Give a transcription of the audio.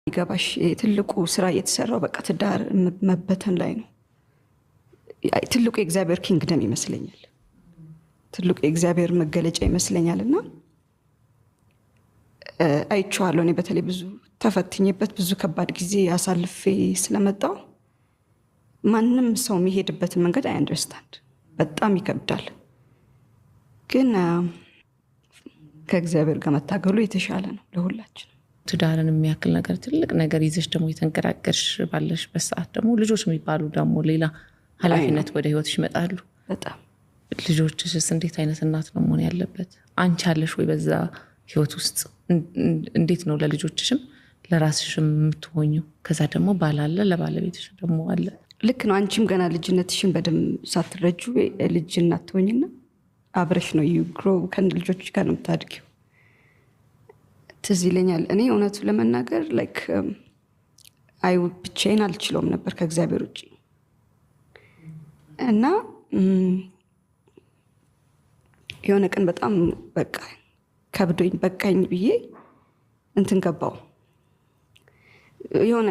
ይገባሽ ትልቁ ስራ እየተሰራው በቃ ትዳር መበተን ላይ ነው። ትልቁ የእግዚአብሔር ኪንግደም ይመስለኛል። ትልቁ የእግዚአብሔር መገለጫ ይመስለኛልና አይቼዋለሁ። እኔ በተለይ ብዙ ተፈትኜበት ብዙ ከባድ ጊዜ አሳልፌ ስለመጣው ማንም ሰው የሚሄድበትን መንገድ አይ አንደርስታንድ በጣም ይከብዳል። ግን ከእግዚአብሔር ጋር መታገሉ የተሻለ ነው ለሁላችን። ትዳርን የሚያክል ነገር ትልቅ ነገር ይዘሽ ደግሞ የተንቀራቀሽ ባለሽበት ሰዓት ደግሞ ልጆች የሚባሉ ደግሞ ሌላ ኃላፊነት ወደ ህይወትሽ ይመጣሉ። በጣም ልጆችሽስ እንዴት አይነት እናት ነው መሆን ያለበት? አንቺ አለሽ ወይ በዛ ህይወት ውስጥ? እንዴት ነው ለልጆችሽም ለራስሽም የምትሆኚው? ከዛ ደግሞ ባላለ ለባለቤትሽ ደግሞ አለ። ልክ ነው። አንቺም ገና ልጅነትሽን በደንብ ሳትረጁ ልጅ እናት ትሆኚና አብረሽ ነው ዩ ግሮ ከልጆች ጋር ነው የምታድጊው። ትዝ ይለኛል እኔ እውነቱ ለመናገር ላይክ ብቻዬን አልችለውም ነበር ከእግዚአብሔር ውጭ እና የሆነ ቀን በጣም በቃ ከብዶኝ በቃኝ ብዬ እንትን ገባው የሆነ